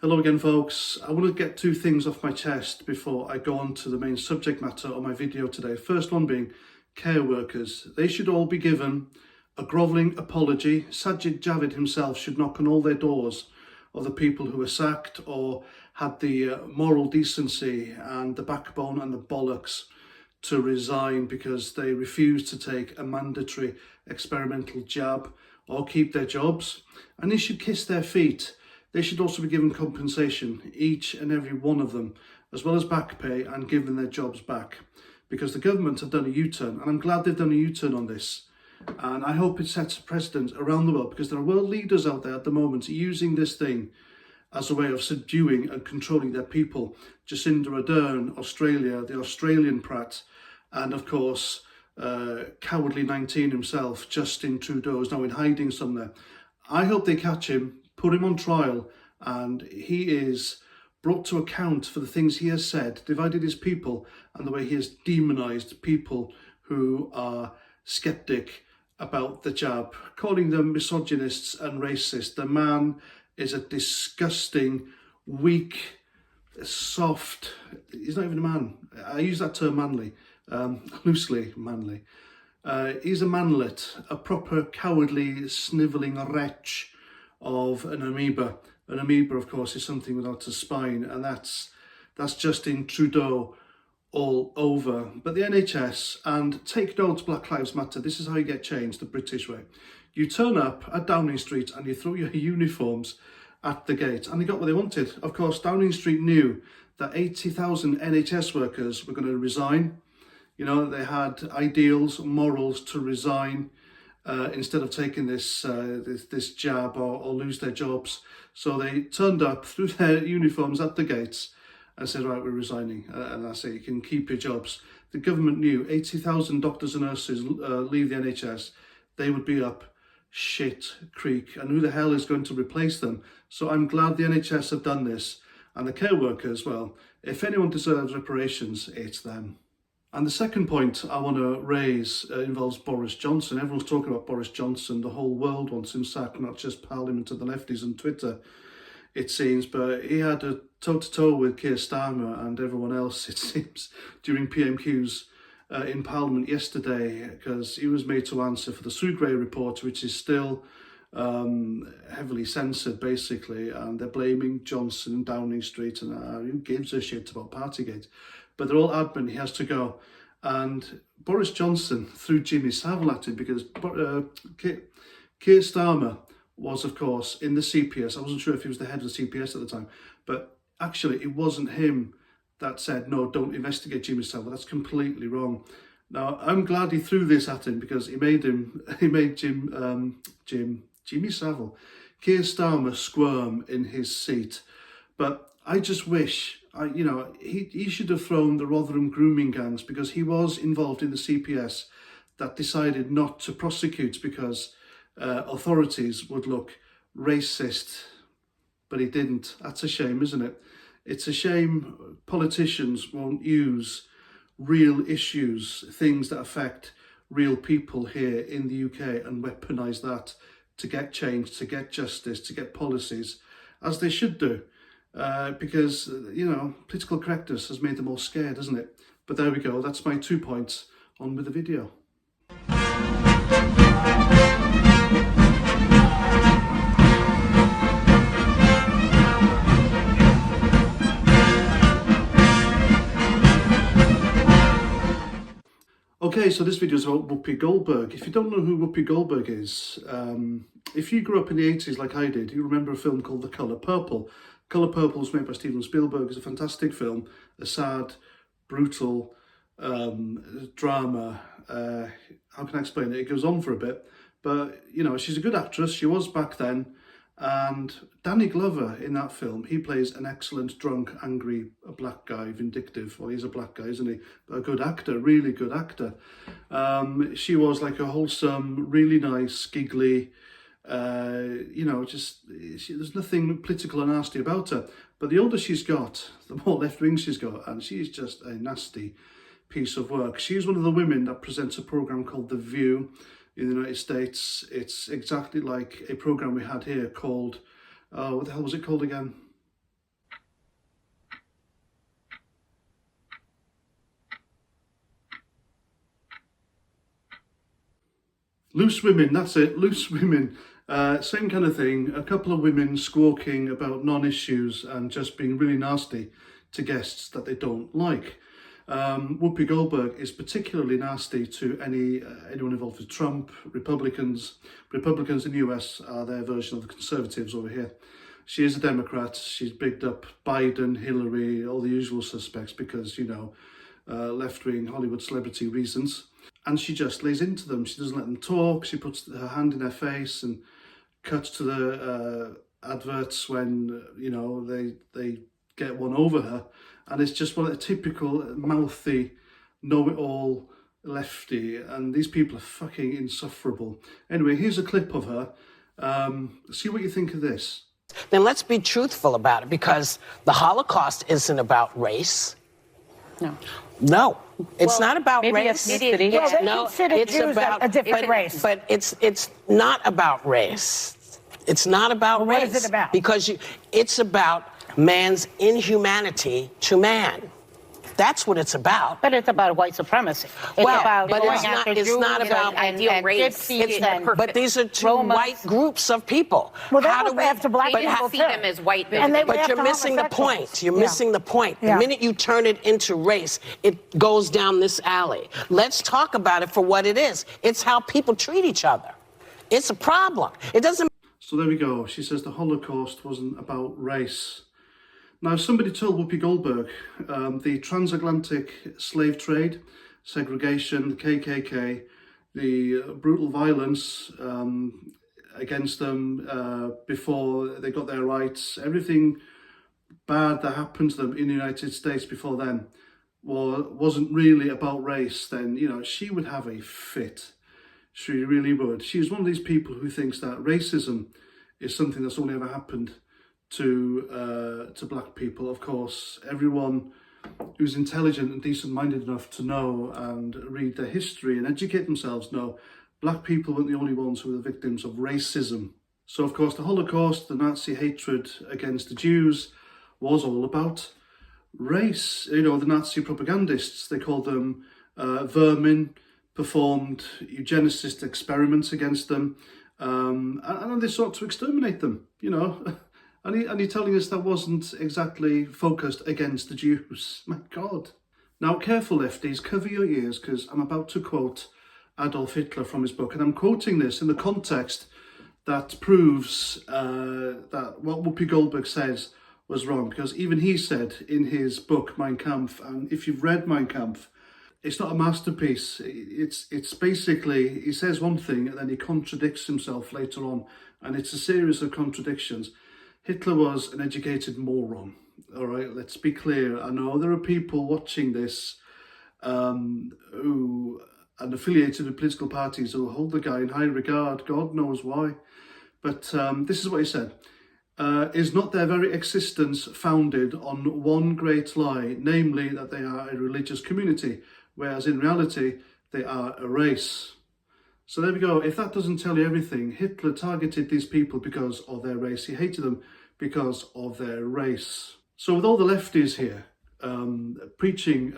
Hello again, folks. I want to get two things off my chest before I go on to the main subject matter of my video today. First one being care workers. They should all be given a grovelling apology. Sajid Javid himself should knock on all their doors of the people who were sacked or had the moral decency and the backbone and the bollocks to resign because they refused to take a mandatory experimental jab or keep their jobs. And they should kiss their feet. They should also be given compensation, each and every one of them, as well as back pay, and given their jobs back. Because the government have done a U-turn, and I'm glad they've done a U-turn on this. And I hope it sets a precedent around the world, because there are world leaders out there at the moment using this thing as a way of subduing and controlling their people. Jacinda Ardern, Australia, the Australian prat, and of course, cowardly 19 himself, Justin Trudeau, is now in hiding somewhere. I hope they catch him, put him on trial, and he is brought to account for the things he has said, divided his people, and the way he has demonised people who are sceptic about the jab, calling them misogynists and racist. The man is a disgusting, weak, soft, he's not even a man. I use that term manly, loosely manly. He's a manlet, a proper cowardly, snivelling wretch of an amoeba. An amoeba, of course, is something without a spine, and that's Justin Trudeau all over. But the NHS, and take note, Black Lives Matter, this is how you get change the British way. You turn up at Downing Street and you throw your uniforms at the gate, and they got what they wanted. Of course, Downing Street knew that 80,000 NHS workers were going to resign. You know, they had ideals, morals to resign instead of taking this jab or lose their jobs. So they turned up, threw their uniforms at the gates and said, right, we're resigning. And that's it, you can keep your jobs. The government knew 80,000 doctors and nurses leave the NHS, they would be up shit creek. And who the hell is going to replace them? So I'm glad the NHS have done this. And the care workers, well, if anyone deserves reparations, it's them. And the second point I want to raise involves Boris Johnson. Everyone's talking about Boris Johnson. The whole world wants him sacked, not just Parliament and the lefties and Twitter, it seems. But he had a toe-to-toe with Keir Starmer and everyone else, it seems, during PMQs in Parliament yesterday, because he was made to answer for the Sugray report, which is still heavily censored, basically. And they're blaming Johnson and Downing Street, and who gives a shit about Partygate? But they're all admin, he has to go. And Boris Johnson threw Jimmy Savile at him because Keir Starmer was, of course, in the CPS. I wasn't sure if he was the head of the CPS at the time, but actually it wasn't him that said, no, don't investigate Jimmy Savile. That's completely wrong. Now, I'm glad he threw this at him because he made Jimmy Savile, Keir Starmer, squirm in his seat. But I just wish, he should have thrown the Rotherham grooming gangs, because he was involved in the CPS that decided not to prosecute because authorities would look racist, but he didn't. That's a shame, isn't it? It's a shame politicians won't use real issues, things that affect real people here in the UK, and weaponise that to get change, to get justice, to get policies, as they should do. Because, political correctness has made them all scared, hasn't it? But there we go, that's my 2 points. On with the video. Okay, so this video is about Whoopie Goldberg. If you don't know who Whoopie Goldberg is, if you grew up in the 80s like I did, you remember a film called The Colour Purple. Colour Purple was made by Steven Spielberg. It's a fantastic film, a sad, brutal drama. How can I explain it? It goes on for a bit, but she's a good actress. She was back then. And Danny Glover in that film, he plays an excellent, drunk, angry, black guy, vindictive. Well, he's a black guy, isn't he? But a good actor, really good actor. She was like a wholesome, really nice, giggly, there's nothing political or nasty about her. But the older she's got, the more left-wing she's got, and she's just a nasty piece of work. She's one of the women that presents a programme called The View in the United States. It's exactly like a programme we had here called, what the hell was it called again? Loose women, that's it, loose women. Same kind of thing, a couple of women squawking about non-issues and just being really nasty to guests that they don't like. Whoopie Goldberg is particularly nasty to anyone involved with Trump, Republicans. Republicans in the US are their version of the Conservatives over here. She is a Democrat. She's bigged up Biden, Hillary, all the usual suspects because, you know, left-wing Hollywood celebrity reasons. And she just lays into them. She doesn't let them talk. She puts her hand in their face and cuts to the adverts when, you know, they get one over her. And it's just one of the typical mouthy, know-it-all lefty. And these people are fucking insufferable. Anyway, here's a clip of her. See what you think of this. Then let's be truthful about it, because the Holocaust isn't about race. No, it's not about race. No, it's about a different race. But it's not about race. It's not about race. What is it about? Because it's about man's inhumanity to man. That's what it's about. But it's about white supremacy. It's about but going it's after not. It's Jews not about and race. But these are two white groups of people. Well, they don't have to black people see them as white people. But you're missing the point. You're missing the point. The minute you turn it into race, it goes down this alley. Let's talk about it for what it is. It's how people treat each other. It's a problem. It doesn't. So there we go. She says the Holocaust wasn't about race. Now, somebody told Whoopie Goldberg the transatlantic slave trade, segregation, the KKK, the brutal violence against them before they got their rights, everything bad that happened to them in the United States before then wasn't really about race, then, you know, she would have a fit. She really would. She's one of these people who thinks that racism is something that's only ever happened to black people. Of course, everyone who's intelligent and decent-minded enough to know and read their history and educate themselves know black people weren't the only ones who were the victims of racism. So, of course, the Holocaust, the Nazi hatred against the Jews, was all about race. You know, the Nazi propagandists, they called them vermin, performed eugenicist experiments against them, and they sought to exterminate them, you know. And you're telling us that wasn't exactly focused against the Jews. My God. Now, careful lefties, cover your ears, because I'm about to quote Adolf Hitler from his book. And I'm quoting this in the context that proves that what Whoopie Goldberg says was wrong. Because even he said in his book, Mein Kampf, and if you've read Mein Kampf, it's not a masterpiece. It's basically, he says one thing and then he contradicts himself later on. And it's a series of contradictions. Hitler was an educated moron. All right, let's be clear. I know there are people watching this who are affiliated with political parties who hold the guy in high regard. God knows why. But this is what he said. Is not their very existence founded on one great lie, namely that they are a religious community, whereas in reality they are a race. So there we go. If that doesn't tell you everything, Hitler targeted these people because of their race. He hated them because of their race. So with all the lefties here preaching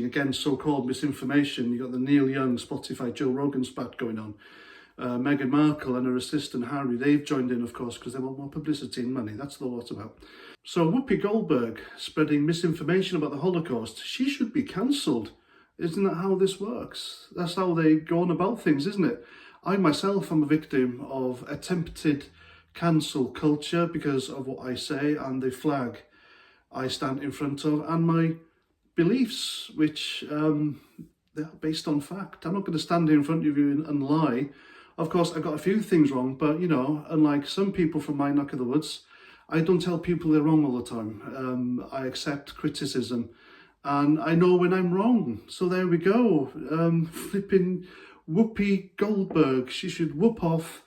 against so-called misinformation, you've got the Neil Young, Spotify, Joe Rogan spat going on. Meghan Markle and her assistant Harry, they've joined in, of course, because they want more publicity and money. That's all it's about. So Whoopie Goldberg spreading misinformation about the Holocaust, she should be cancelled. Isn't that how this works? That's how they go on about things, isn't it? I myself am a victim of attempted cancel culture because of what I say and the flag I stand in front of and my beliefs, which they're based on fact. I'm not going to stand in front of you and lie. Of course, I got a few things wrong, but, you know, unlike some people from my neck of the woods, I don't tell people they're wrong all the time. I accept criticism. And I know when I'm wrong. So there we go. Flipping Whoopie Goldberg. She should whoop off.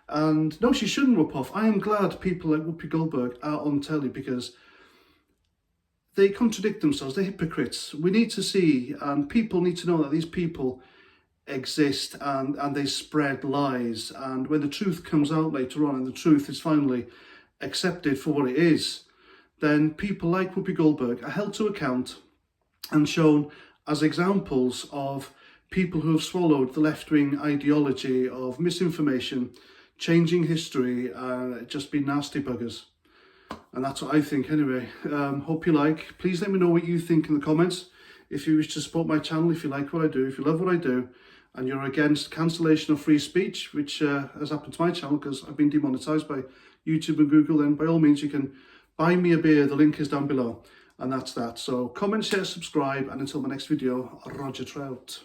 And no, she shouldn't whoop off. I am glad people like Whoopie Goldberg are on telly because they contradict themselves. They're hypocrites. We need to see, and people need to know that these people exist and they spread lies. And when the truth comes out later on and the truth is finally accepted for what it is, then people like Whoopie Goldberg are held to account and shown as examples of people who have swallowed the left-wing ideology of misinformation, changing history, just be nasty buggers. And that's what I think anyway. Hope you like. Please let me know what you think in the comments. If you wish to support my channel, if you like what I do, if you love what I do, and you're against cancellation of free speech, which has happened to my channel because I've been demonetised by YouTube and Google, then by all means you can buy me a beer. The link is down below. And that's that. So comment, share, subscribe, and until my next video, Roger Trout.